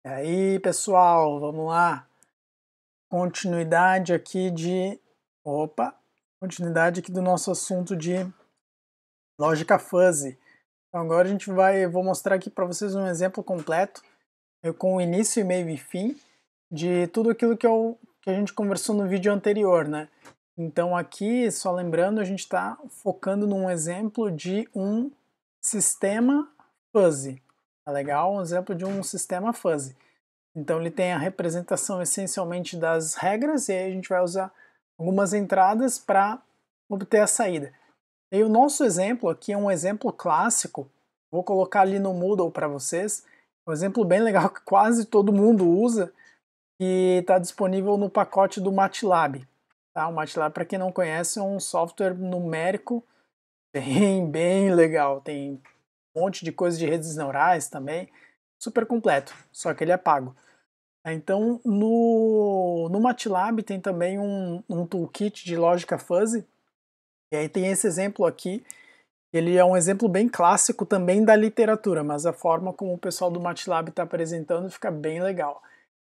E aí, pessoal, vamos lá. Continuidade aqui de... Continuidade aqui do nosso assunto de lógica fuzzy. Então agora vou mostrar aqui para vocês um exemplo completo, com o início, meio e fim, de tudo aquilo que a gente conversou no vídeo anterior, né? Então aqui, só lembrando, a gente está focando num exemplo de um sistema fuzzy. Tá legal? Um exemplo de um sistema fuzzy. Então ele tem a representação essencialmente das regras e aí a gente vai usar algumas entradas para obter a saída. E o nosso exemplo aqui é um exemplo clássico, vou colocar ali no Moodle para vocês, um exemplo bem legal que quase todo mundo usa, que está disponível no pacote do MATLAB. Tá? O MATLAB, para quem não conhece, é um software numérico bem legal, tem um monte de coisa de redes neurais também, super completo, só que ele é pago. Então, no MATLAB tem também um toolkit de lógica fuzzy, e aí tem esse exemplo aqui, ele é um exemplo bem clássico também da literatura, mas a forma como o pessoal do MATLAB está apresentando fica bem legal.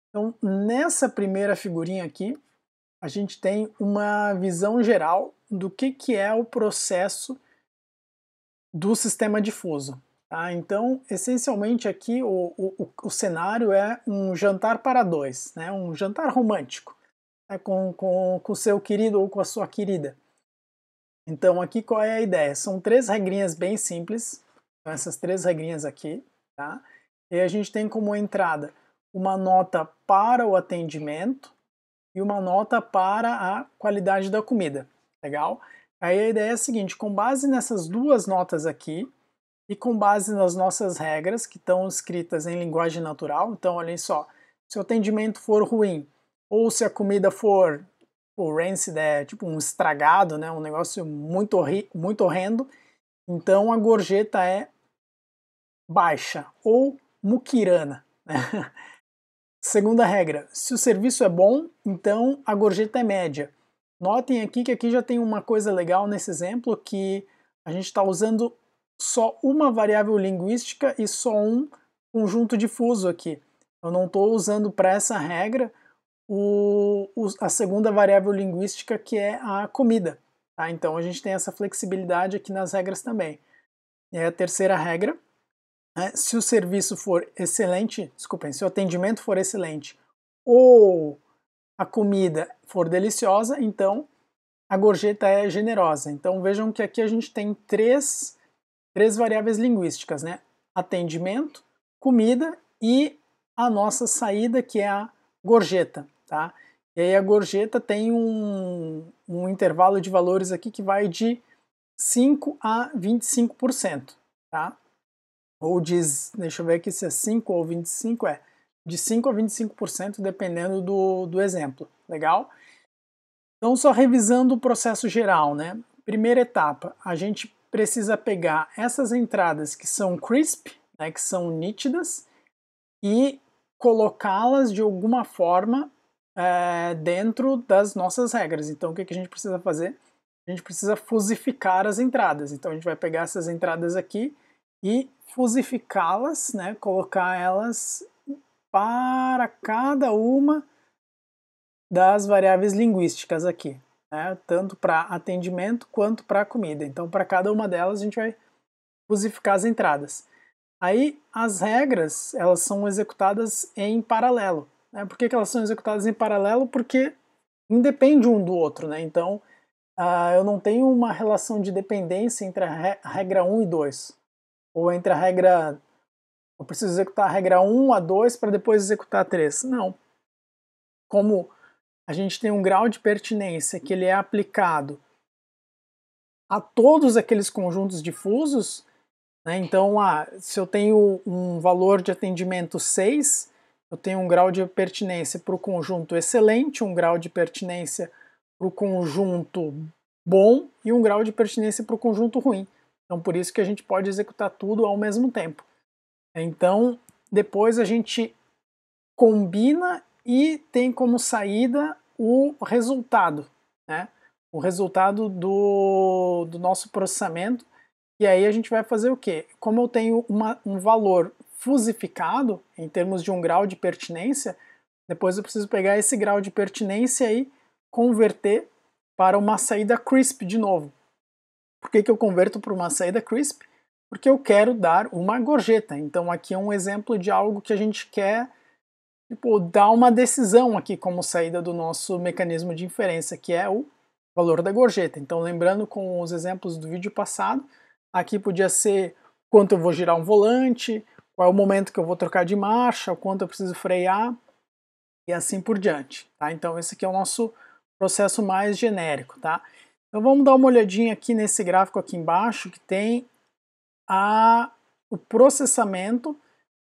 Então, nessa primeira figurinha aqui, a gente tem uma visão geral do que é o processo do sistema difuso. Tá? Então, essencialmente aqui o cenário é um jantar para dois, né? Um jantar romântico, né? com o seu querido ou com a sua querida. Então aqui qual é a ideia? São três regrinhas bem simples, então, essas três regrinhas aqui, tá? E a gente tem como entrada uma nota para o atendimento e uma nota para a qualidade da comida, legal? Aí a ideia é a seguinte, com base nessas duas notas aqui, e com base nas nossas regras, que estão escritas em linguagem natural, então olhem só, se o atendimento for ruim, ou se a comida for o rancid, é tipo um estragado, né, um negócio muito horrendo, então a gorjeta é baixa, ou muquirana. Né? Segunda regra, se o serviço é bom, então a gorjeta é média. Notem aqui que aqui já tem uma coisa legal nesse exemplo, que a gente está usando só uma variável linguística e só um conjunto difuso aqui. Eu não estou usando para essa regra a segunda variável linguística, que é a comida. Tá? Então a gente tem essa flexibilidade aqui nas regras também. E a terceira regra, se o serviço for excelente, desculpem, se o atendimento for excelente ou a comida for deliciosa, então a gorjeta é generosa. Então vejam que aqui a gente tem três variáveis linguísticas, né? Atendimento, comida e a nossa saída, que é a gorjeta, tá? E aí a gorjeta tem um intervalo de valores aqui que vai de 5 a 25%, tá? Ou deixa eu ver aqui se é 5 ou 25, de 5 a 25%, dependendo do exemplo, legal? Então, só revisando o processo geral, né? Primeira etapa, a gente precisa pegar essas entradas que são crisp, né, que são nítidas, e colocá-las de alguma forma dentro das nossas regras. Então, o que a gente precisa fazer? A gente precisa fusificar as entradas. Então, a gente vai pegar essas entradas aqui e fusificá-las, né, colocar elas para cada uma das variáveis linguísticas aqui, né? Tanto para atendimento quanto para comida. Então, para cada uma delas, a gente vai fusificar as entradas. Aí, as regras, elas são executadas em paralelo. Né? Por que elas são executadas em paralelo? Porque independe um do outro, né? Então, eu não tenho uma relação de dependência entre a regra 1 e 2. Ou entre a regra... Eu preciso executar a regra 1 a 2 para depois executar a 3. Não. Como a gente tem um grau de pertinência que ele é aplicado a todos aqueles conjuntos difusos, né? Então, se eu tenho um valor de atendimento 6, eu tenho um grau de pertinência para o conjunto excelente, um grau de pertinência para o conjunto bom e um grau de pertinência para o conjunto ruim. Então, por isso que a gente pode executar tudo ao mesmo tempo. Então, depois a gente combina e tem como saída o resultado, né? O resultado do nosso processamento. E aí a gente vai fazer o quê? Como eu tenho um valor fusificado, em termos de um grau de pertinência, depois eu preciso pegar esse grau de pertinência e converter para uma saída crisp de novo. Por que eu converto para uma saída crisp? Porque eu quero dar uma gorjeta. Então aqui é um exemplo de algo que a gente quer dar uma decisão aqui como saída do nosso mecanismo de inferência, que é o valor da gorjeta. Então lembrando com os exemplos do vídeo passado, aqui podia ser quanto eu vou girar um volante, qual é o momento que eu vou trocar de marcha, o quanto eu preciso frear e assim por diante. Tá? Então esse aqui é o nosso processo mais genérico. Tá? Então vamos dar uma olhadinha aqui nesse gráfico aqui embaixo que tem o processamento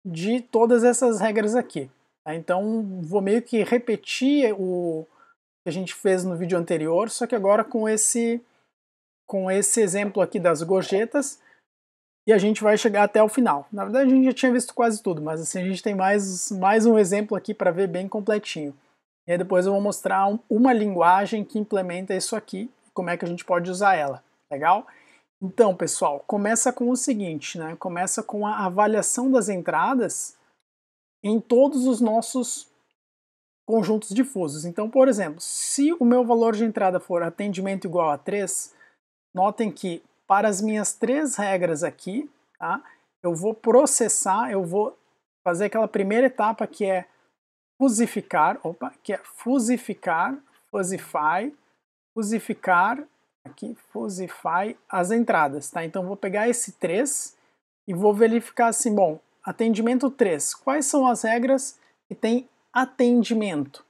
de todas essas regras aqui. Tá? Então vou meio que repetir o que a gente fez no vídeo anterior, só que agora com esse exemplo aqui das gorjetas, e a gente vai chegar até o final. Na verdade a gente já tinha visto quase tudo, mas assim a gente tem mais um exemplo aqui para ver bem completinho. E aí depois eu vou mostrar uma linguagem que implementa isso aqui, como é que a gente pode usar ela. Legal? Então, pessoal, começa com o seguinte, né? Começa com a avaliação das entradas em todos os nossos conjuntos difusos. Então, por exemplo, se o meu valor de entrada for atendimento igual a 3, notem que para as minhas 3 regras aqui, tá? Eu vou processar, eu vou fazer aquela primeira etapa que é fusificar, fusify as entradas, tá? Então vou pegar esse 3 e vou verificar assim, bom, atendimento 3, quais são as regras que tem atendimento?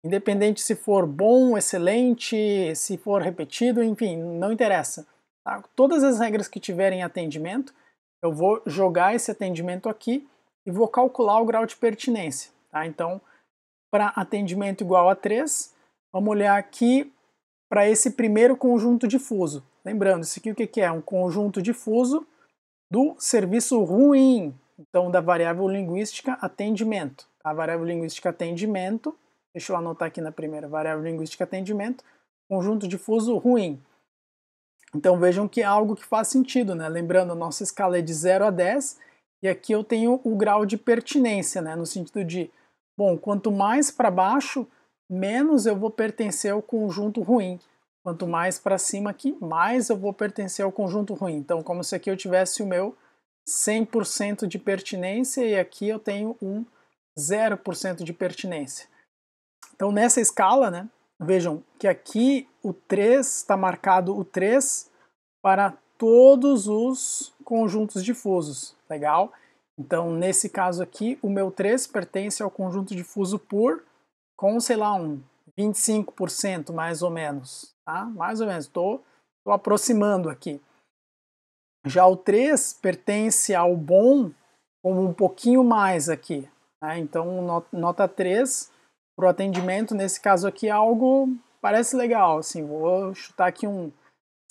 Independente se for bom, excelente, se for repetido, enfim, não interessa. Tá? Todas as regras que tiverem atendimento, eu vou jogar esse atendimento aqui e vou calcular o grau de pertinência. Tá? Então, para atendimento igual a 3, vamos olhar aqui para esse primeiro conjunto difuso. Lembrando, isso aqui o que é? Um conjunto difuso do serviço ruim, então da variável linguística atendimento. A variável linguística atendimento, deixa eu anotar aqui na primeira, variável linguística atendimento, conjunto difuso ruim. Então vejam que é algo que faz sentido, né? Lembrando, a nossa escala é de 0 a 10, e aqui eu tenho o grau de pertinência, né? No sentido de, bom, quanto mais para baixo, menos eu vou pertencer ao conjunto ruim. Quanto mais para cima aqui, mais eu vou pertencer ao conjunto ruim. Então, como se aqui eu tivesse o meu 100% de pertinência e aqui eu tenho um 0% de pertinência. Então, nessa escala, né, vejam que aqui o 3 está marcado o 3 para todos os conjuntos difusos. Legal? Então, nesse caso aqui, o meu 3 pertence ao conjunto difuso por, com, sei lá, um 25% mais ou menos. Tá? Mais ou menos, estou aproximando aqui. Já o 3 pertence ao bom com um pouquinho mais aqui. Tá? Então, nota 3 para o atendimento, nesse caso aqui, algo parece legal. Assim, vou chutar aqui um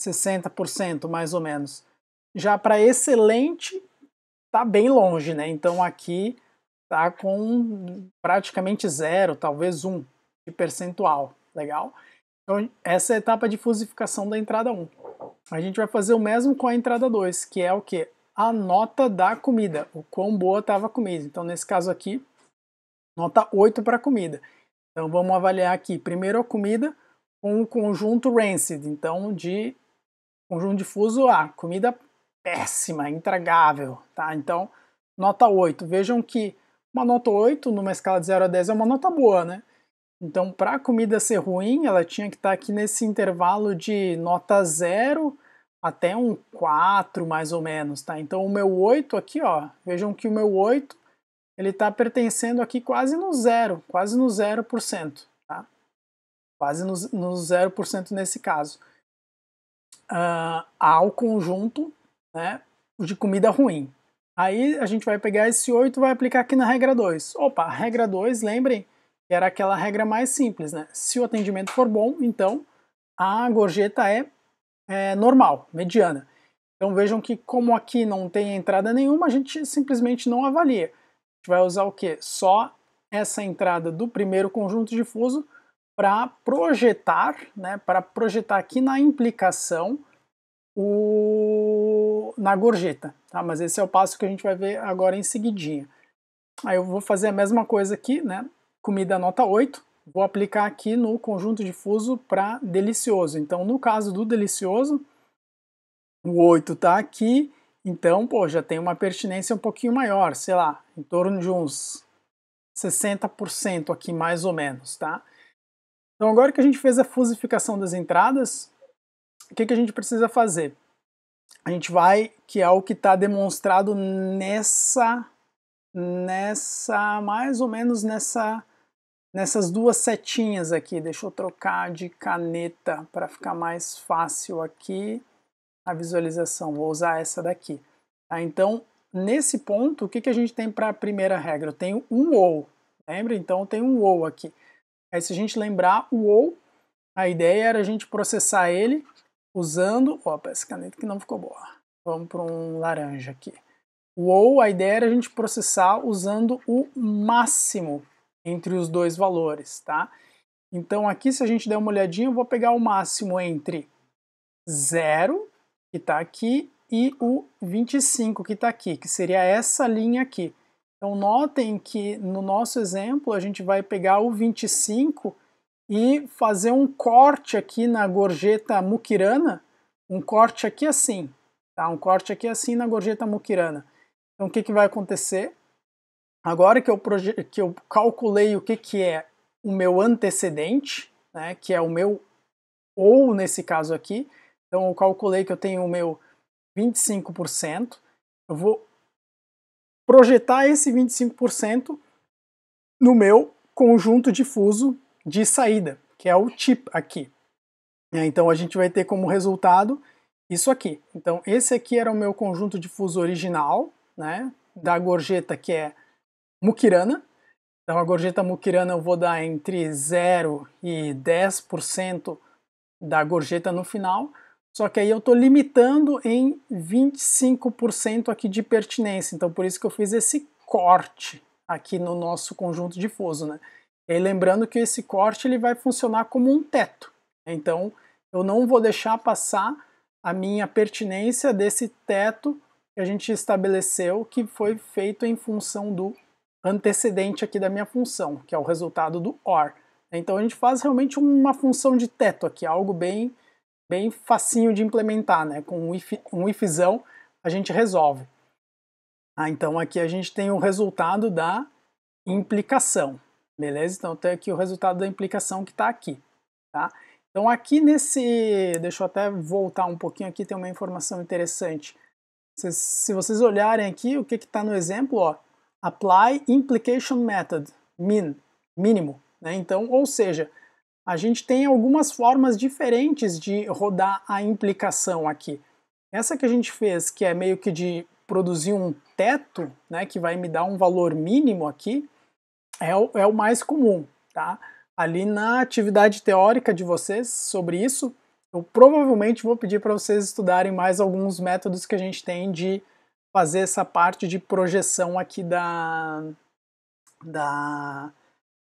60% mais ou menos. Já para excelente, está bem longe, né? Então aqui está com praticamente 0, talvez 1 de percentual. Legal? Então, essa é a etapa de fusificação da entrada 1. A gente vai fazer o mesmo com a entrada 2, que é o que? A nota da comida, o quão boa estava a comida. Então, nesse caso aqui, nota 8 para a comida. Então, vamos avaliar aqui, primeiro a comida com o conjunto rancid, então, de conjunto difuso A, comida péssima, intragável, tá? Então, nota 8. Vejam que uma nota 8, numa escala de 0 a 10, é uma nota boa, né? Então, para a comida ser ruim, ela tinha que estar aqui nesse intervalo de nota 0 até um 4, mais ou menos, tá? Então, o meu 8 aqui, ó, vejam que o meu 8, ele está pertencendo aqui quase no 0, quase no 0%, tá? Quase no 0% nesse caso. Ao conjunto, né, de comida ruim. Aí a gente vai pegar esse 8 e vai aplicar aqui na regra 2. Opa, a regra 2, lembrem, era aquela regra mais simples, né? Se o atendimento for bom, então a gorjeta é normal, mediana. Então vejam que como aqui não tem entrada nenhuma, a gente simplesmente não avalia. A gente vai usar o quê? Só essa entrada do primeiro conjunto difuso para projetar, né, para projetar aqui na implicação na gorjeta, tá? Mas esse é o passo que a gente vai ver agora em seguidinha. Aí eu vou fazer a mesma coisa aqui, né? Comida nota 8, vou aplicar aqui no conjunto difuso para delicioso. Então, no caso do delicioso, o 8 está aqui, então, pô, já tem uma pertinência um pouquinho maior, sei lá, em torno de uns 60% aqui, mais ou menos, tá? Então, agora que a gente fez a fusificação das entradas, o que a gente precisa fazer? A gente vai, que é o que está demonstrado mais ou menos nessas duas setinhas aqui. Deixa eu trocar de caneta para ficar mais fácil aqui a visualização. Vou usar essa daqui. Tá? Então, nesse ponto, o que a gente tem para a primeira regra? Eu tenho um ou, lembra? Então, eu tenho um ou aqui. Aí, se a gente lembrar, o ou, a ideia era a gente processar ele usando... Opa, essa caneta que não ficou boa. Vamos para um laranja aqui. O ou, a ideia era a gente processar usando o máximo entre os dois valores, tá? Então aqui, se a gente der uma olhadinha, eu vou pegar o máximo entre 0, que está aqui, e o 25, que está aqui, que seria essa linha aqui. Então notem que no nosso exemplo a gente vai pegar o 25 e fazer um corte aqui na gorjeta muquirana, um corte aqui assim, tá? Um corte aqui assim na gorjeta muquirana. Então o que vai acontecer? Agora que eu calculei o que é o meu antecedente, né, que é o meu ou nesse caso aqui, então eu calculei que eu tenho o meu 25%, eu vou projetar esse 25% no meu conjunto difuso de saída, que é o tip aqui. Então a gente vai ter como resultado isso aqui. Então esse aqui era o meu conjunto difuso original, né, da gorjeta que é muquirana. Então a gorjeta muquirana eu vou dar entre 0 e 10% da gorjeta no final, só que aí eu estou limitando em 25% aqui de pertinência, então por isso que eu fiz esse corte aqui no nosso conjunto difuso, né? E aí, lembrando que esse corte ele vai funcionar como um teto, então eu não vou deixar passar a minha pertinência desse teto que a gente estabeleceu, que foi feito em função do antecedente aqui da minha função, que é o resultado do OR. Então a gente faz realmente uma função de teto aqui, algo bem facinho de implementar, né? Com um ifzão a gente resolve. Então aqui a gente tem o resultado da implicação, beleza? Então tem aqui o resultado da implicação que está aqui, tá? Então aqui deixa eu até voltar um pouquinho aqui, tem uma informação interessante. Se vocês olharem aqui, o que está no exemplo, ó, Apply Implication Method, mínimo, né? Então, ou seja, a gente tem algumas formas diferentes de rodar a implicação aqui. Essa que a gente fez, que é meio que de produzir um teto, né, que vai me dar um valor mínimo aqui, é o mais comum, tá? Ali na atividade teórica de vocês sobre isso, eu provavelmente vou pedir para vocês estudarem mais alguns métodos que a gente tem de fazer essa parte de projeção aqui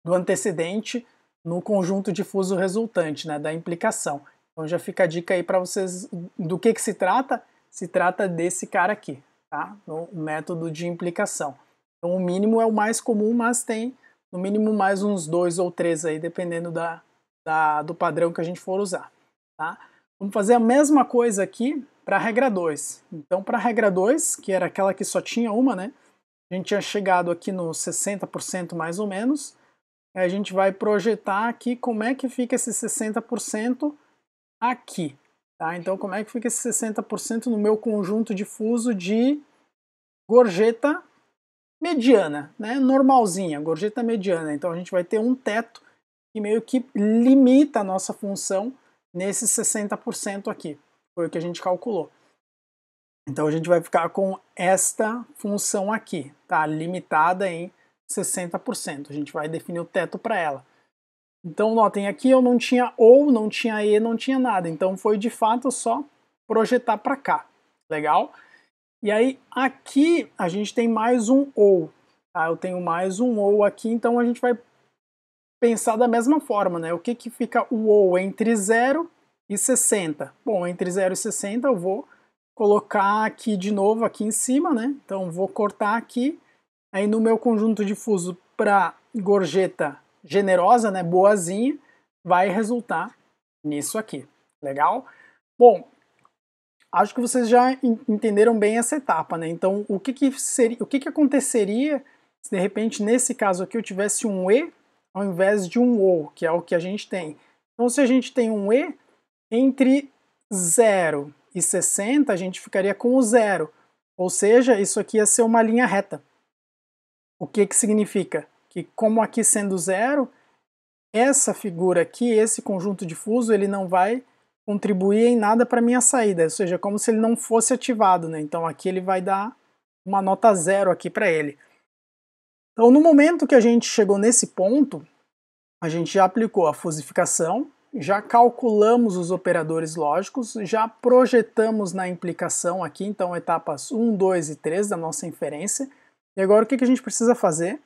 do antecedente no conjunto difuso resultante, né, da implicação. Então já fica a dica aí para vocês do que se trata. Se trata desse cara aqui, tá? O método de implicação. Então o mínimo é o mais comum, mas tem no mínimo mais uns 2 ou 3 aí, dependendo do padrão que a gente for usar, tá? Vamos fazer a mesma coisa aqui para a regra 2. Então para a regra 2, que era aquela que só tinha uma, né? A gente tinha chegado aqui no 60% mais ou menos. A gente vai projetar aqui como é que fica esse 60% aqui. Tá? Então, como é que fica esse 60% no meu conjunto difuso de gorjeta mediana, né? Normalzinha, gorjeta mediana. Então, a gente vai ter um teto que meio que limita a nossa função nesse 60% aqui. Foi o que a gente calculou. Então, a gente vai ficar com esta função aqui, tá? Limitada em 60%. A gente vai definir o teto para ela. Então, notem, aqui eu não tinha ou, não tinha e, não tinha nada. Então, foi de fato só projetar para cá. Legal? E aí, aqui a gente tem mais um ou. Tá? Eu tenho mais um ou aqui, então a gente vai pensar da mesma forma, né? O que fica o ou entre 0 e 60. Bom, entre 0 e 60 eu vou colocar aqui de novo aqui em cima, né? Então vou cortar aqui, aí no meu conjunto difuso para gorjeta generosa, né, boazinha, vai resultar nisso aqui. Legal? Bom, acho que vocês já entenderam bem essa etapa, né? Então, o que aconteceria se de repente nesse caso aqui eu tivesse um E ao invés de um O, que é o que a gente tem. Então, se a gente tem um E, entre 0 e 60 a gente ficaria com o 0, ou seja, isso aqui ia ser uma linha reta. O que significa? Que como aqui sendo 0, essa figura aqui, esse conjunto difuso, ele não vai contribuir em nada para a minha saída, ou seja, como se ele não fosse ativado, né? Então aqui ele vai dar uma nota 0 aqui para ele. Então no momento que a gente chegou nesse ponto, a gente já aplicou a fusificação, já calculamos os operadores lógicos, já projetamos na implicação aqui, então etapas 1, 2 e 3 da nossa inferência. E agora o que a gente precisa fazer?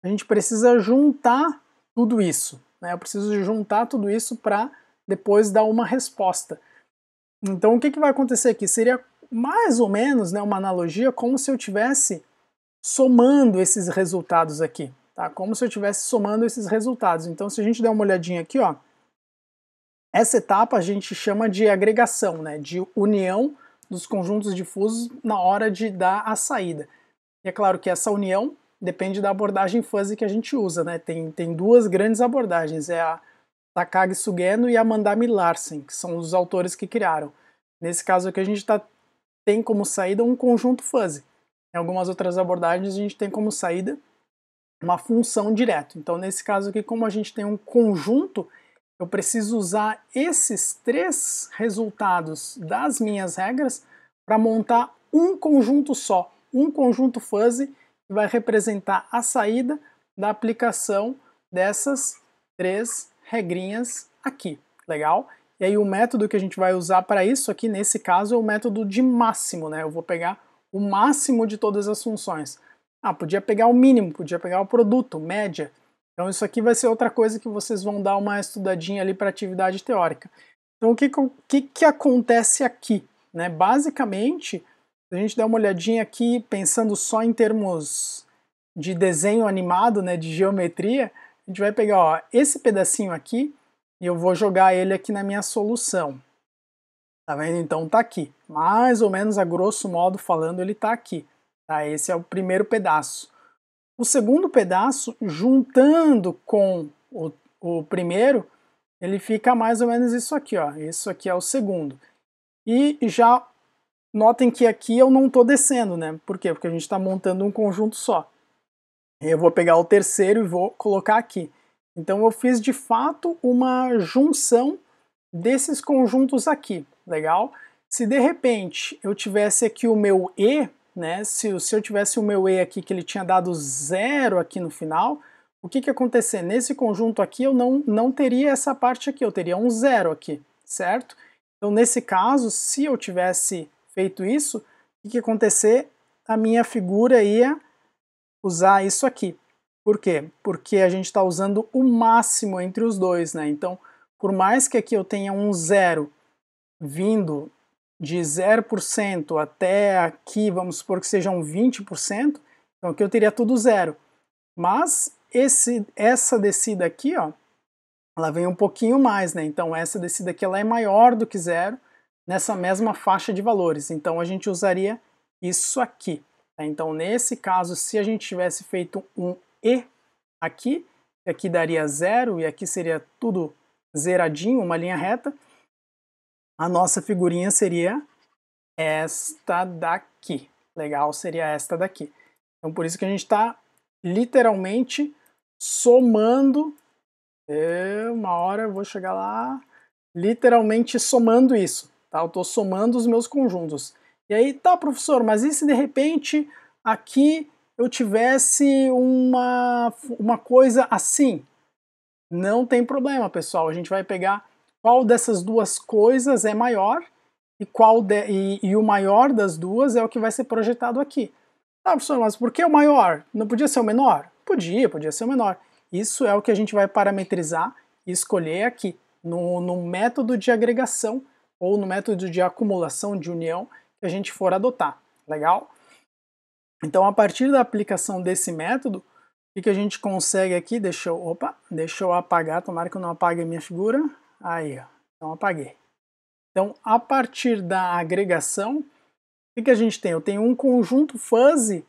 A gente precisa juntar tudo isso. Né? Eu preciso juntar tudo isso para depois dar uma resposta. Então o que vai acontecer aqui? Seria mais ou menos, né, uma analogia como se eu estivesse somando esses resultados aqui. Tá? Como se eu estivesse somando esses resultados. Então se a gente der uma olhadinha aqui, ó, essa etapa a gente chama de agregação, né, de união dos conjuntos difusos na hora de dar a saída. E é claro que essa união depende da abordagem fuzzy que a gente usa, né? Tem duas grandes abordagens, é a Takagi Sugeno e a Mandami Larsen, que são os autores que criaram. Nesse caso aqui a gente tem como saída um conjunto fuzzy. Em algumas outras abordagens a gente tem como saída uma função direto. Então nesse caso aqui, como a gente tem um conjunto, eu preciso usar esses três resultados das minhas regras para montar um conjunto só, um conjunto fuzzy que vai representar a saída da aplicação dessas três regrinhas aqui, legal? E aí o método que a gente vai usar para isso aqui, nesse caso, é o método de máximo, né? Eu vou pegar o máximo de todas as funções. Ah, podia pegar o mínimo, podia pegar o produto, média. Então isso aqui vai ser outra coisa que vocês vão dar uma estudadinha ali para atividade teórica. Então o que acontece aqui? Né? Basicamente, se a gente der uma olhadinha aqui, pensando só em termos de desenho animado, né, de geometria, a gente vai pegar ó, esse pedacinho aqui e eu vou jogar ele aqui na minha solução. Tá vendo? Então tá aqui. Mais ou menos, a grosso modo falando, ele tá aqui. Tá? Esse é o primeiro pedaço. O segundo pedaço, juntando com o primeiro, ele fica mais ou menos isso aqui, ó. Isso aqui é o segundo. E já notem que aqui eu não estou descendo, né? Por quê? Porque a gente está montando um conjunto só. Eu vou pegar o terceiro e vou colocar aqui. Então eu fiz de fato uma junção desses conjuntos aqui, legal? Se de repente eu tivesse aqui o meu E, né? Se eu tivesse o meu E aqui que ele tinha dado 0 aqui no final, o que ia acontecer? Nesse conjunto aqui eu não teria essa parte aqui, eu teria um 0 aqui, certo? Então nesse caso, se eu tivesse feito isso, o que ia acontecer? A minha figura ia usar isso aqui. Por quê? Porque a gente está usando o máximo entre os dois, né? Então, por mais que aqui eu tenha um 0 vindo de 0% até aqui, vamos supor que seja um 20%, então aqui eu teria tudo 0. Mas essa descida aqui, ó, ela vem um pouquinho mais, né? Então essa descida aqui ela é maior do que 0 nessa mesma faixa de valores. Então a gente usaria isso aqui. Tá? Então nesse caso, se a gente tivesse feito um E aqui daria 0 e aqui seria tudo zeradinho, uma linha reta, a nossa figurinha seria esta daqui. Legal, seria esta daqui. Então por isso que a gente está literalmente somando, uma hora eu vou chegar lá, literalmente somando isso. Tá? Eu estou somando os meus conjuntos. E aí, tá, professor, mas e se de repente aqui eu tivesse uma coisa assim? Não tem problema, pessoal. A gente vai pegar qual dessas duas coisas é maior e o maior das duas é o que vai ser projetado aqui. Tá, professor, mas por que o maior? Não podia ser o menor? Podia ser o menor. Isso é o que a gente vai parametrizar e escolher aqui. no método de agregação ou no método de acumulação de união que a gente for adotar, legal? Então, a partir da aplicação desse método, o que a gente consegue aqui, deixa eu apagar, tomara que eu não apague a minha figura, aí, ó, então apaguei. Então, a partir da agregação, o que a gente tem? Eu tenho um conjunto fuzzy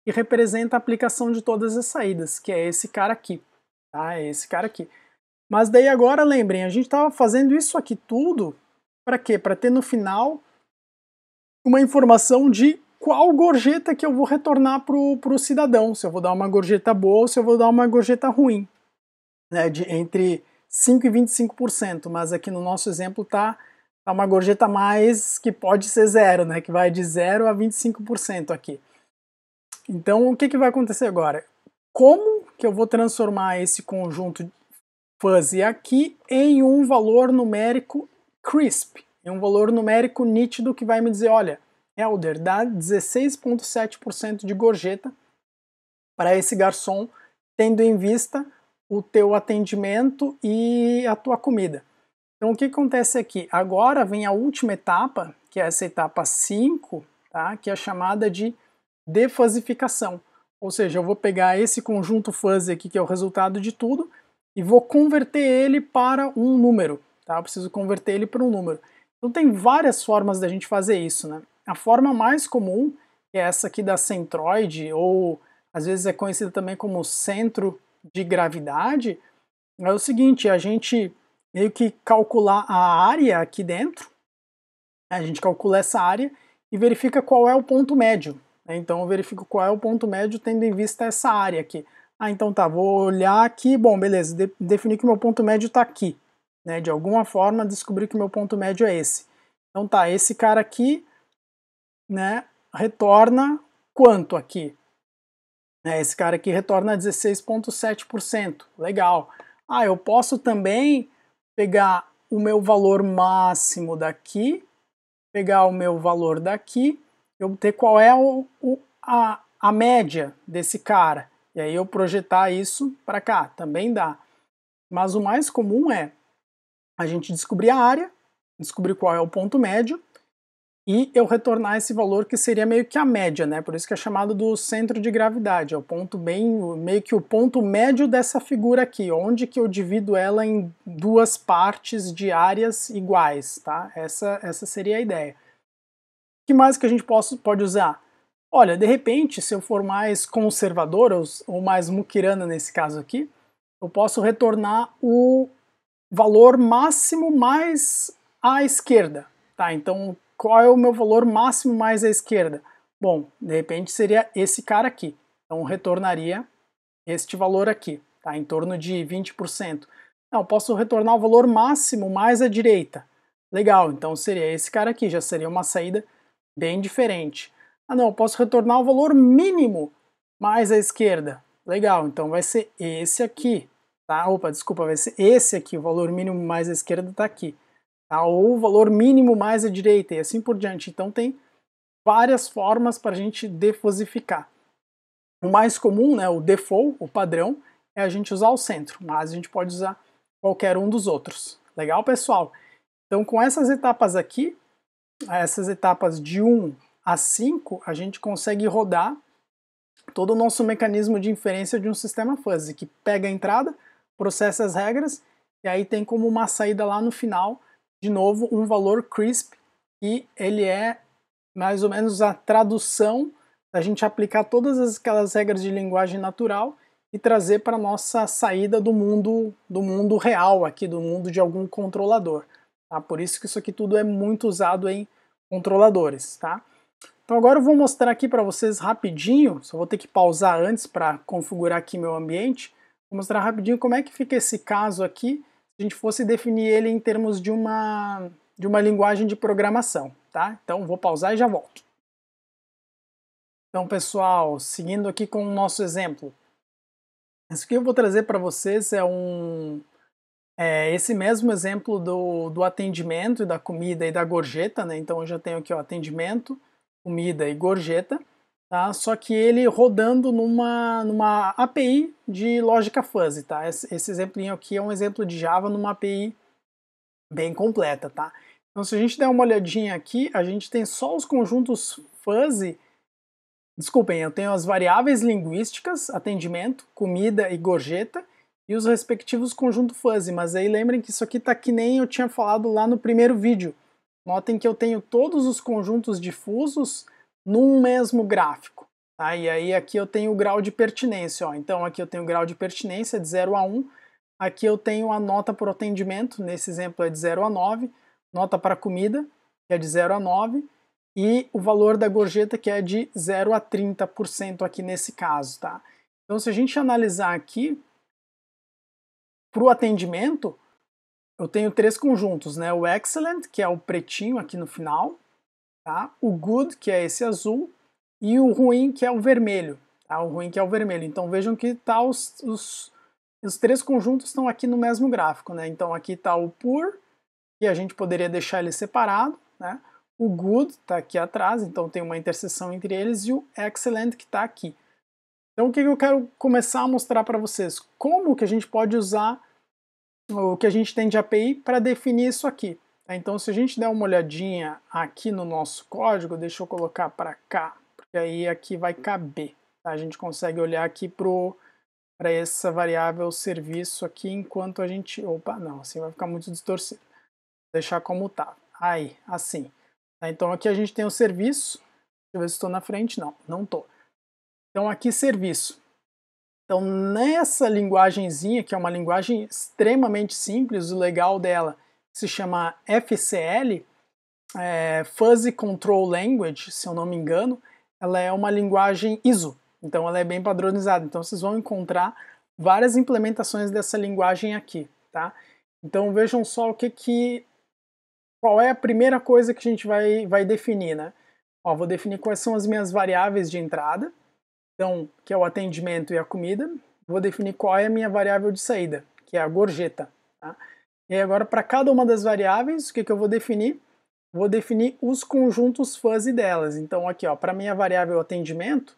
que representa a aplicação de todas as saídas, que é esse cara aqui, tá? É esse cara aqui. Mas daí agora, lembrem, a gente estava fazendo isso aqui tudo para quê? Para ter no final uma informação de qual gorjeta que eu vou retornar para o cidadão, se eu vou dar uma gorjeta boa ou se eu vou dar uma gorjeta ruim, né, entre 5% e 25%, mas aqui no nosso exemplo tá uma gorjeta mais que pode ser zero, né, que vai de 0 a 25% aqui. Então o que vai acontecer agora? Como que eu vou transformar esse conjunto fuzzy aqui em um valor numérico crisp, em um valor numérico nítido que vai me dizer, olha, Helder, dá 16,7% de gorjeta para esse garçom, tendo em vista o teu atendimento e a tua comida. Então o que acontece aqui? Agora vem a última etapa, que é essa etapa 5, tá? Que é chamada de defuzzificação. Ou seja, eu vou pegar esse conjunto fuzzy aqui, que é o resultado de tudo, e vou converter ele para um número. Tá? Eu preciso converter ele para um número. Então tem várias formas da gente fazer isso, né? A forma mais comum, que é essa aqui da centroide, ou às vezes é conhecida também como centro de gravidade, é o seguinte, a gente meio que calcular a área aqui dentro, a gente calcula essa área e verifica qual é o ponto médio. Então eu verifico qual é o ponto médio tendo em vista essa área aqui. Ah, então tá, vou olhar aqui, bom, beleza, definir que o meu ponto médio está aqui. Né, de alguma forma descobrir que o meu ponto médio é esse. Então tá, esse cara aqui, né, retorna quanto aqui? Esse cara aqui retorna 16,7%. Legal. Ah, eu posso também pegar o meu valor máximo daqui, pegar o meu valor daqui, e obter qual é a média desse cara. E aí eu projetar isso para cá. Também dá. Mas o mais comum é a gente descobrir a área, descobrir qual é o ponto médio, e eu retornar esse valor que seria meio que a média, né? Por isso que é chamado do centro de gravidade, é o ponto meio que o ponto médio dessa figura aqui, onde que eu divido ela em duas partes de áreas iguais, tá? Essa seria a ideia. O que mais que a gente pode usar? Olha, de repente, se eu for mais conservador, ou mais muquirana nesse caso aqui, eu posso retornar o valor máximo mais à esquerda, tá? Então, qual é o meu valor máximo mais à esquerda? Bom, de repente seria esse cara aqui. Então, retornaria este valor aqui, tá? Em torno de 20%. Não, posso retornar o valor máximo mais à direita. Legal, então seria esse cara aqui, já seria uma saída bem diferente. Ah não, eu posso retornar o valor mínimo mais à esquerda. Legal, então vai ser esse aqui. Tá? Opa, desculpa, vai ser esse aqui, o valor mínimo mais à esquerda está aqui. Tá? Ou o valor mínimo mais à direita, e assim por diante. Então tem várias formas para a gente defuzzificar. O mais comum, né, o default, o padrão, é a gente usar o centro, mas a gente pode usar qualquer um dos outros. Legal, pessoal? Então com essas etapas aqui, essas etapas de 1 a 5, a gente consegue rodar todo o nosso mecanismo de inferência de um sistema fuzzy, que pega a entrada, processa as regras, e aí tem como uma saída lá no final, de novo, um valor crisp, e ele é mais ou menos a tradução da gente aplicar todas aquelas regras de linguagem natural e trazer para a nossa saída do mundo real aqui, do mundo de algum controlador. Tá? Por isso que isso aqui tudo é muito usado em controladores. Tá? Então agora eu vou mostrar aqui para vocês rapidinho, só vou ter que pausar antes para configurar aqui meu ambiente, vou mostrar rapidinho como é que fica esse caso aqui, se a gente fosse definir ele em termos de uma linguagem de programação, tá? Então vou pausar e já volto. Então pessoal, seguindo aqui com o nosso exemplo, isso que eu vou trazer para vocês é esse mesmo exemplo do atendimento e da comida e da gorjeta, né? Então eu já tenho aqui o atendimento, comida e gorjeta, tá? Só que ele rodando numa API de lógica fuzzy, tá? Esse exemplinho aqui é um exemplo de Java numa API bem completa, tá? Então se a gente der uma olhadinha aqui, a gente tem só os conjuntos fuzzy. Desculpem, eu tenho as variáveis linguísticas, atendimento, comida e gorjeta, e os respectivos conjuntos fuzzy, mas aí lembrem que isso aqui tá que nem eu tinha falado lá no primeiro vídeo. Notem que eu tenho todos os conjuntos difusos num mesmo gráfico. Tá? E aí aqui eu tenho o grau de pertinência. Ó. Então aqui eu tenho o grau de pertinência de 0 a 1. Aqui eu tenho a nota por atendimento, nesse exemplo é de 0 a 9. Nota para comida, que é de 0 a 9. E o valor da gorjeta, que é de 0 a 30% aqui nesse caso. Tá? Então se a gente analisar aqui, para o atendimento, eu tenho três conjuntos, né? O excellent, que é o pretinho aqui no final, tá? O good, que é esse azul, e o ruim, que é o vermelho, tá? O ruim que é o vermelho. Então vejam que tá os três conjuntos estão aqui no mesmo gráfico, né? Então aqui está o poor, que a gente poderia deixar ele separado, né? O good está aqui atrás, então tem uma interseção entre eles, e o excellent que está aqui. Então o que eu quero começar a mostrar para vocês? Como que a gente pode usar o que a gente tem de API para definir isso aqui. Tá? Então se a gente der uma olhadinha aqui no nosso código, deixa eu colocar para cá, porque aí aqui vai caber. Tá? A gente consegue olhar aqui para essa variável serviço aqui enquanto a gente... Opa, não, assim vai ficar muito distorcido. Vou deixar como tá. Aí, assim. Tá? Então aqui a gente tem o serviço. Deixa eu ver se estou na frente. Não, não estou. Então aqui serviço. Então nessa linguagenzinha, que é uma linguagem extremamente simples, o legal dela se chama FCL, Fuzzy Control Language, se eu não me engano, ela é uma linguagem ISO, então ela é bem padronizada, então vocês vão encontrar várias implementações dessa linguagem aqui, tá? Então vejam só qual é a primeira coisa que a gente vai definir, né? Ó, vou definir quais são as minhas variáveis de entrada, então, que é o atendimento e a comida. Vou definir qual é a minha variável de saída, que é a gorjeta. Tá? E agora, para cada uma das variáveis, o que eu vou definir? Vou definir os conjuntos fuzzy delas. Então, aqui, para minha variável atendimento,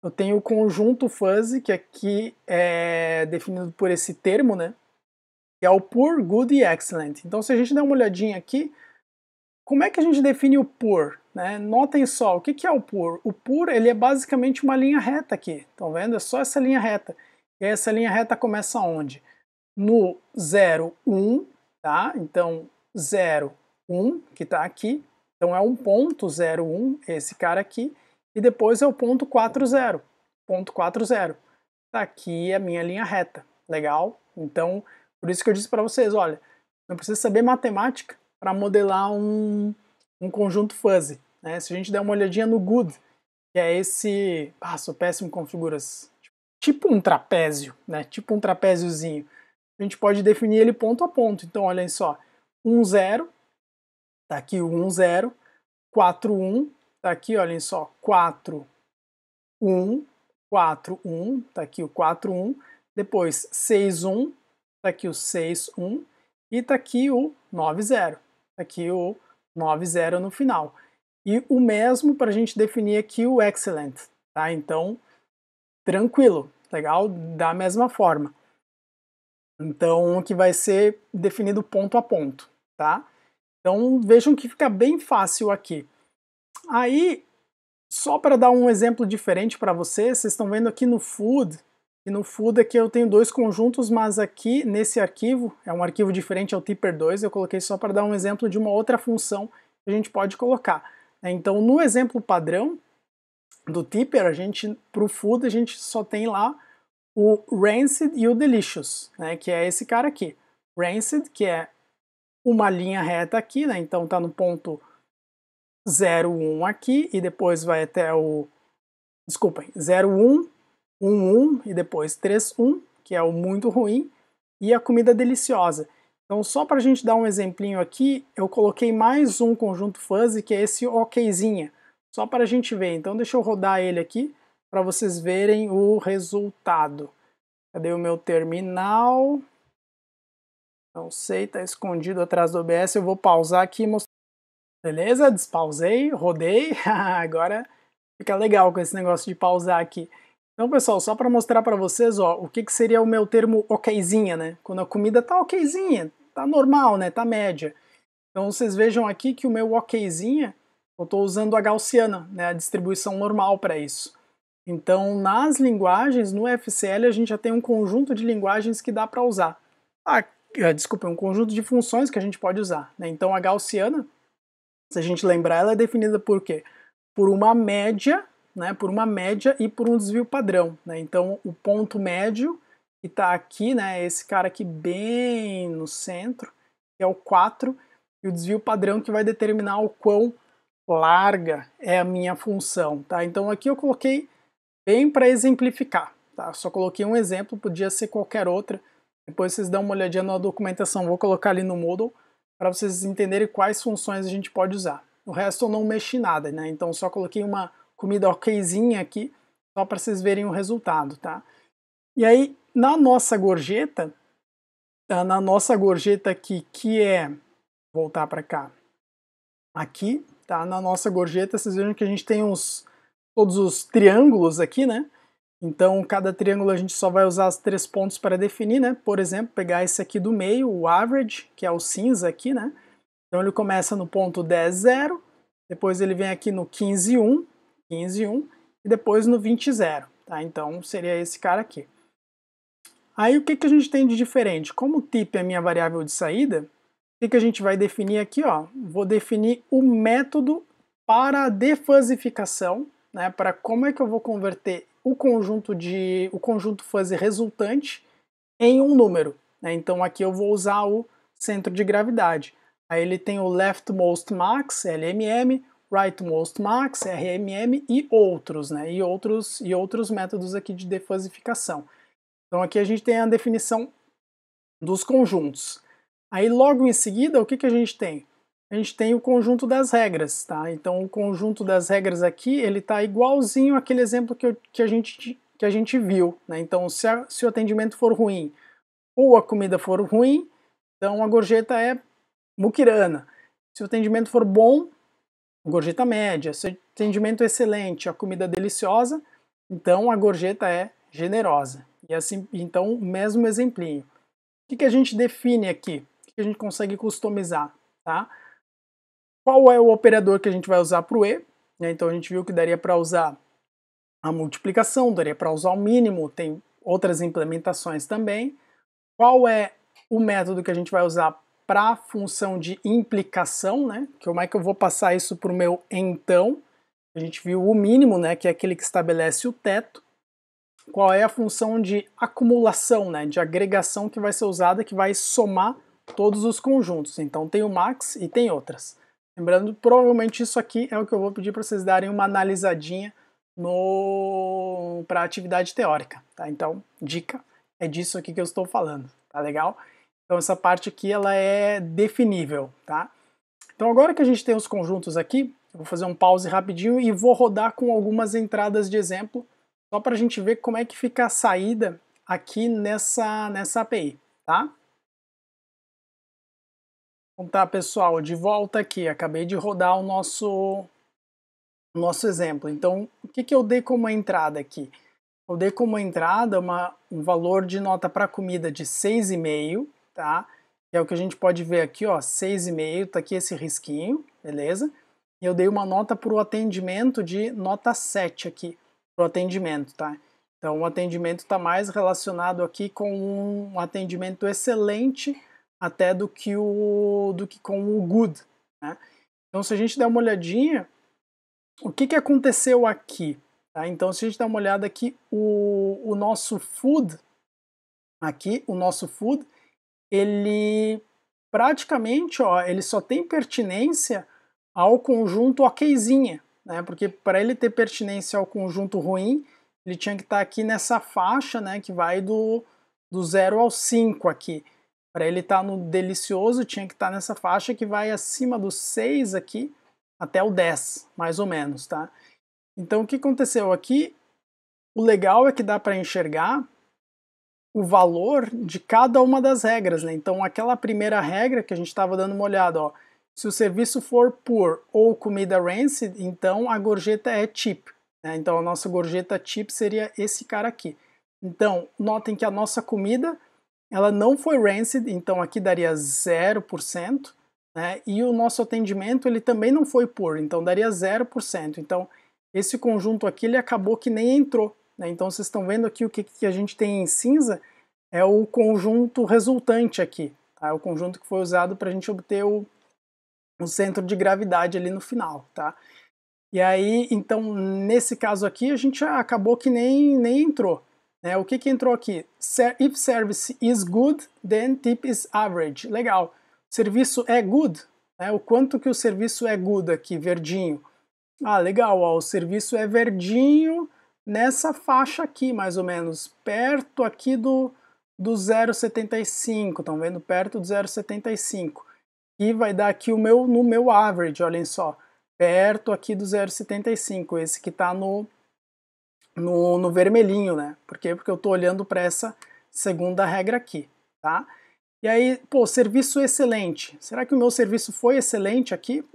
eu tenho o conjunto fuzzy, que aqui é definido por esse termo, né? Que é o poor, good e excellent. Então, se a gente der uma olhadinha aqui, como é que a gente define o poor? Né? Notem só, o que é o poor? O poor ele é basicamente uma linha reta aqui, estão vendo? É só essa linha reta. E essa linha reta começa onde? No 0, 1, tá? Então 0, 1, que está aqui. Então é um ponto 0, 1, esse cara aqui. E depois é o ponto 4, 0. Ponto 4, 0. Tá aqui a minha linha reta. Legal? Então, por isso que eu disse para vocês, olha, não precisa saber matemática para modelar um conjunto fuzzy. Né? Se a gente der uma olhadinha no good, que é esse... sou péssimo com figuras. Tipo um trapézio, né? Tipo um trapéziozinho. A gente pode definir ele ponto a ponto. Então, olhem só. 1, 0. Tá aqui o 1, 0. 4, 1. Tá aqui, olhem só. 4, 1. 4, 1. Tá aqui o 4, 1. Depois, 6, 1. Tá aqui o 6, 1. E tá aqui o 9, 0. Aqui o 9,0 no final. E o mesmo para a gente definir aqui o excellent, tá? Então, tranquilo, legal? Da mesma forma. Então, que vai ser definido ponto a ponto, tá? Então, vejam que fica bem fácil aqui. Aí, só para dar um exemplo diferente para vocês estão vendo aqui no food, e no food aqui eu tenho dois conjuntos, mas aqui nesse arquivo, é um arquivo diferente, é o tipper2, eu coloquei só para dar um exemplo de uma outra função que a gente pode colocar. Então no exemplo padrão do tipper, para o food a gente só tem lá o rancid e o delicious, né, que é esse cara aqui. Rancid, que é uma linha reta aqui, né, então está no ponto 0, 1 aqui, e depois vai até o... Desculpem, 0, 1, 1 e depois 3, 1, que é o muito ruim, e a comida deliciosa. Então só para a gente dar um exemplinho aqui, eu coloquei mais um conjunto fuzzy, que é esse okzinha, só para a gente ver. Então deixa eu rodar ele aqui, para vocês verem o resultado. Cadê o meu terminal? Não sei, está escondido atrás do OBS, eu vou pausar aqui e mostrar. Beleza, despausei, rodei, agora fica legal com esse negócio de pausar aqui. Então, pessoal, só para mostrar para vocês, ó, o que seria o meu termo okzinha, né? Quando a comida tá okzinha, tá normal, né? Tá média. Então vocês vejam aqui que o meu okzinha, eu estou usando a gaussiana, né? A distribuição normal para isso. Então nas linguagens, no FCL a gente já tem um conjunto de linguagens que dá para usar. Desculpa, um conjunto de funções que a gente pode usar, né? Então a gaussiana, se a gente lembrar, ela é definida por quê? Por uma média, né? Por uma média e por um desvio padrão, né? Então o ponto médio que está aqui, né? Esse cara aqui bem no centro, que é o 4, e o desvio padrão que vai determinar o quão larga é a minha função, tá? Então aqui eu coloquei bem para exemplificar, tá? Só coloquei um exemplo, podia ser qualquer outra. Depois vocês dão uma olhadinha na documentação, vou colocar ali no Moodle para vocês entenderem quais funções a gente pode usar. O resto eu não mexi nada, né? Então só coloquei uma comida okzinha aqui, só para vocês verem o resultado, tá? E aí, na nossa gorjeta aqui, que é, voltar para cá, aqui, tá? Na nossa gorjeta, vocês vejam que a gente tem todos os triângulos aqui, né? Então, cada triângulo a gente só vai usar os 3 pontos para definir, né? Por exemplo, pegar esse aqui do meio, o average, que é o cinza aqui, né? Então ele começa no ponto 10, 0, depois ele vem aqui no 15, 1, 15, 1, e depois no 20, 0, tá? Então seria esse cara aqui. Aí o que a gente tem de diferente? Como o tip é a minha variável de saída, o que a gente vai definir aqui, ó? Vou definir o método para a defuzzificação, né? Para como é que eu vou converter o conjunto fuzzy resultante em um número, né? Então aqui eu vou usar o centro de gravidade. Aí ele tem o leftmost max, LMM, rightmost max, RMM e outros, né? E outros métodos aqui de defuzzificação. Então aqui a gente tem a definição dos conjuntos. Aí logo em seguida, o que a gente tem? A gente tem o conjunto das regras, tá? Então o conjunto das regras aqui, ele tá igualzinho àquele exemplo que a gente viu, né? Então se o atendimento for ruim ou a comida for ruim, então a gorjeta é muquirana. Se o atendimento for bom, gorjeta média. Se o atendimento é excelente, a comida é deliciosa, então a gorjeta é generosa. E assim, então, o mesmo exemplinho. O que a gente define aqui? O que a gente consegue customizar? Tá? Qual é o operador que a gente vai usar para o E? Então a gente viu que daria para usar a multiplicação, daria para usar o mínimo, tem outras implementações também. Qual é o método que a gente vai usar para a função de implicação, né? Como é que eu vou passar isso para o meu então? A gente viu o mínimo, né? Que é aquele que estabelece o teto. Qual é a função de acumulação, né? De agregação que vai ser usada, que vai somar todos os conjuntos. Então tem o max e tem outras. Lembrando, provavelmente isso aqui é o que eu vou pedir para vocês darem uma analisadinha para a atividade teórica, tá? Então, dica, é disso aqui que eu estou falando, tá legal? Então essa parte aqui ela é definível, tá? Então agora que a gente tem os conjuntos aqui, eu vou fazer um pause rapidinho e vou rodar com algumas entradas de exemplo, só para a gente ver como é que fica a saída aqui nessa API, tá? Então tá, pessoal, de volta aqui, acabei de rodar o nosso exemplo. Então, o que eu dei como entrada aqui? Eu dei como entrada um valor de nota para comida de 6,5, tá? Que é o que a gente pode ver aqui, ó, 6,5, tá aqui esse risquinho, beleza? E eu dei uma nota para o atendimento de nota 7 aqui, para o atendimento, tá? Então o atendimento está mais relacionado aqui com um atendimento excelente até do que com o good, né? Então se a gente der uma olhadinha, o que aconteceu aqui? Tá? Então se a gente der uma olhada aqui, o nosso food, ele praticamente, ó, ele só tem pertinência ao conjunto okzinha, né? Porque para ele ter pertinência ao conjunto ruim, ele tinha que estar aqui nessa faixa, né, que vai do 0 ao 5 aqui. Para ele estar no delicioso, tinha que estar nessa faixa que vai acima do 6 aqui até o 10, mais ou menos, tá? Então o que aconteceu aqui? O legal é que dá para enxergar o valor de cada uma das regras, né? Então aquela primeira regra que a gente estava dando uma olhada, ó, se o serviço for poor ou comida rancid, então a gorjeta é cheap, né? Então a nossa gorjeta cheap seria esse cara aqui. Então notem que a nossa comida ela não foi rancid, então aqui daria 0%, né? E o nosso atendimento ele também não foi poor, então daria 0%. Então esse conjunto aqui ele acabou que nem entrou, né? Então vocês estão vendo aqui o que a gente tem em cinza é o conjunto resultante aqui, tá? É o conjunto que foi usado para a gente obter o centro de gravidade ali no final, tá? E aí, então, nesse caso aqui, a gente acabou que nem entrou. Né? O que entrou aqui? If service is good, then tip is average. Legal. Serviço é good? Né? O quanto que o serviço é good aqui, verdinho? Ah, legal. Ó, o serviço é verdinho nessa faixa aqui, mais ou menos. Perto aqui do 0,75. Estão vendo? Perto do 0,75. E vai dar aqui no meu average, olhem só. Perto aqui do 0,75, esse que está no vermelhinho, né? Por quê? Porque eu estou olhando para essa segunda regra aqui, tá? E aí, pô, serviço excelente. Será que o meu serviço foi excelente aqui?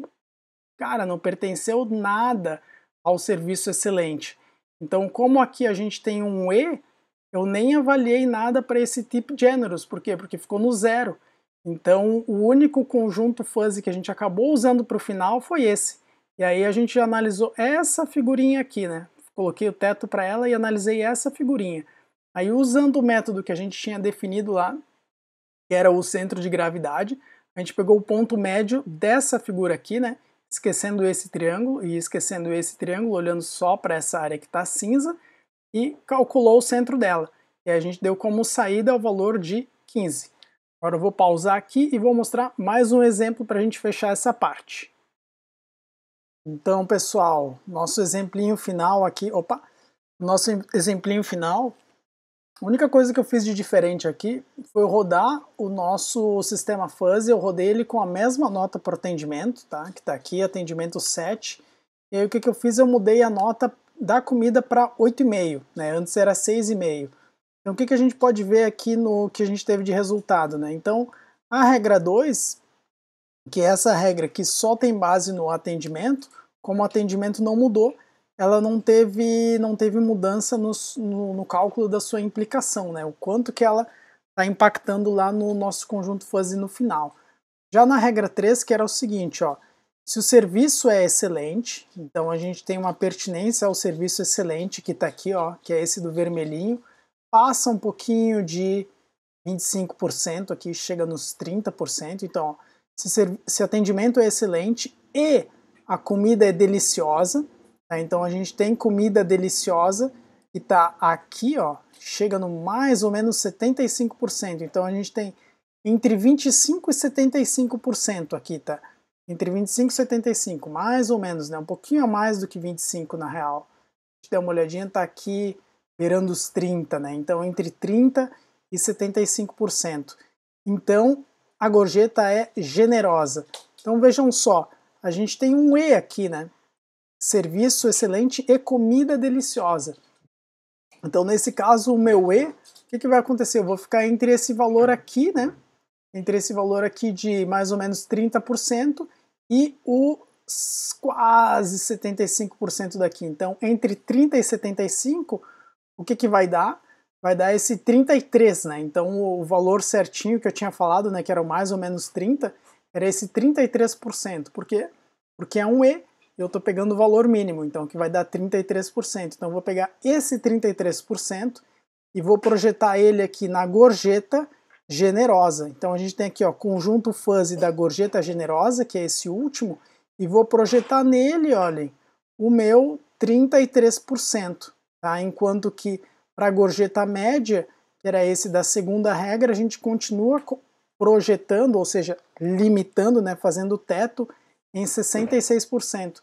Cara, não pertenceu nada ao serviço excelente. Então, como aqui a gente tem um E, eu nem avaliei nada para esse tipo generous. Por quê? Porque ficou no zero. Então, o único conjunto fuzzy que a gente acabou usando para o final foi esse. E aí a gente analisou essa figurinha aqui, né? Coloquei o teto para ela e analisei essa figurinha. Aí, usando o método que a gente tinha definido lá, que era o centro de gravidade, a gente pegou o ponto médio dessa figura aqui, né? Esquecendo esse triângulo e esquecendo esse triângulo, olhando só para essa área que está cinza, e calculou o centro dela. E a gente deu como saída o valor de 15. Agora eu vou pausar aqui e vou mostrar mais um exemplo para a gente fechar essa parte. Então, pessoal, nosso exemplinho final aqui, nosso exemplinho final, a única coisa que eu fiz de diferente aqui foi rodar o nosso sistema fuzzy, eu rodei ele com a mesma nota para atendimento, tá? Que está aqui, atendimento 7, e aí o que eu fiz? Eu mudei a nota da comida para 8,5, né? Antes era 6,5. Então o que a gente pode ver aqui no que a gente teve de resultado, né? Então a regra 2, que é essa regra que só tem base no atendimento, como o atendimento não mudou, ela não teve mudança no cálculo da sua implicação, né? O quanto que ela está impactando lá no nosso conjunto fuzzy no final. Já na regra 3, que era o seguinte, ó, se o serviço é excelente, então a gente tem uma pertinência ao serviço excelente, que está aqui, ó, que é esse do vermelhinho, passa um pouquinho de 25%, aqui chega nos 30%, então ó, se atendimento é excelente e a comida é deliciosa, tá? Então a gente tem comida deliciosa que está aqui, ó, chega no mais ou menos 75%, então a gente tem entre 25% e 75% aqui, tá? Entre 25% e 75%, mais ou menos, né? Um pouquinho a mais do que 25% na real. A gente dá uma olhadinha, tá aqui beirando os 30%, né? Então entre 30% e 75%. Então a gorjeta é generosa. Então vejam só, a gente tem um E aqui, né? Serviço excelente e comida deliciosa. Então nesse caso o meu E, o que vai acontecer? Eu vou ficar entre esse valor aqui, né? Entre esse valor aqui de mais ou menos 30% e os quase 75% daqui. Então, entre 30 e 75, o que vai dar? Vai dar esse 33, né? Então, o valor certinho que eu tinha falado, né, que era mais ou menos 30, era esse 33%. Por quê? Porque é um E, eu estou pegando o valor mínimo, então que vai dar 33%. Então, eu vou pegar esse 33% e vou projetar ele aqui na gorjeta generosa. Então a gente tem aqui, ó, conjunto fuzzy da gorjeta generosa, que é esse último, e vou projetar nele, olhem, o meu 33%, tá? Enquanto que para a gorjeta média, que era esse da segunda regra, a gente continua projetando, ou seja, limitando, né, fazendo o teto em 66%.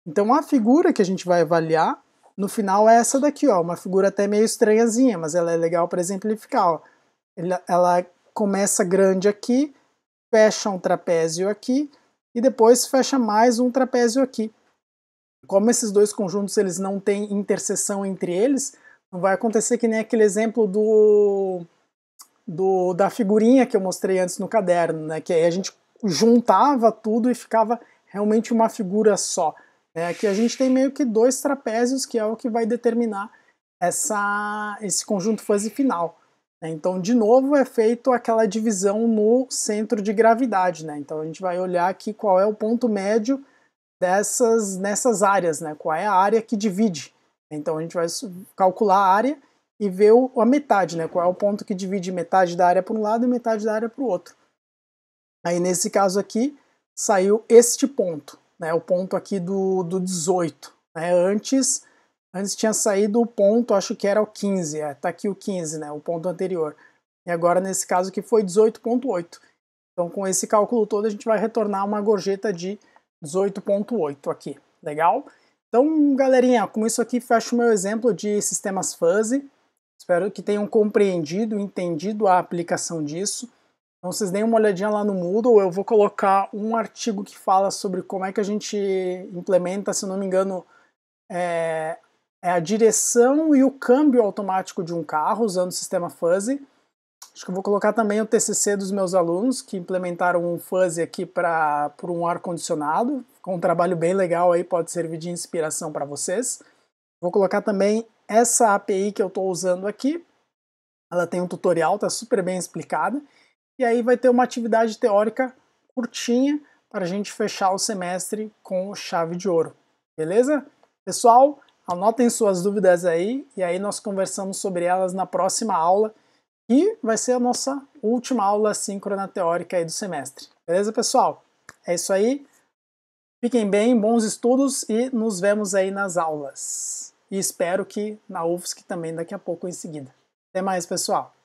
Então a figura que a gente vai avaliar no final é essa daqui, ó, uma figura até meio estranhazinha, mas ela é legal para exemplificar, ó. Ela começa grande aqui, fecha um trapézio aqui e depois fecha mais um trapézio aqui. Como esses dois conjuntos eles não têm interseção entre eles, não vai acontecer que nem aquele exemplo da figurinha que eu mostrei antes no caderno, né? Que aí a gente juntava tudo e ficava realmente uma figura só. Aqui a gente tem meio que dois trapézios, que é o que vai determinar esse conjunto fuzzy final. né? Então, de novo, é feito aquela divisão no centro de gravidade, né? Então, a gente vai olhar aqui qual é o ponto médio nessas áreas, né? Qual é a área que divide. Então, a gente vai calcular a área e ver a metade, né? Qual é o ponto que divide metade da área para um lado e metade da área para o outro. Aí, nesse caso aqui, saiu este ponto, né? O ponto aqui do 18, né? Antes tinha saído o ponto, acho que era o 15, tá aqui o 15, né? O ponto anterior. E agora, nesse caso aqui, foi 18,8. Então, com esse cálculo todo, a gente vai retornar uma gorjeta de 18,8 aqui. Legal? Então, galerinha, com isso aqui fecho o meu exemplo de sistemas fuzzy. Espero que tenham compreendido, entendido a aplicação disso. Então, vocês deem uma olhadinha lá no Moodle, eu vou colocar um artigo que fala sobre como é que a gente implementa, se não me engano, a direção e o câmbio automático de um carro usando o sistema fuzzy. Acho que eu vou colocar também o TCC dos meus alunos, que implementaram um fuzzy aqui para um ar-condicionado. Ficou um trabalho bem legal aí, pode servir de inspiração para vocês. Vou colocar também essa API que eu estou usando aqui. Ela tem um tutorial, está super bem explicada. E aí vai ter uma atividade teórica curtinha para a gente fechar o semestre com chave de ouro. Beleza? Pessoal, anotem suas dúvidas aí e aí nós conversamos sobre elas na próxima aula, que vai ser a nossa última aula síncrona teórica aí do semestre. Beleza, pessoal? É isso aí. Fiquem bem, bons estudos e nos vemos aí nas aulas. E espero que na UFSC também daqui a pouco em seguida. Até mais, pessoal!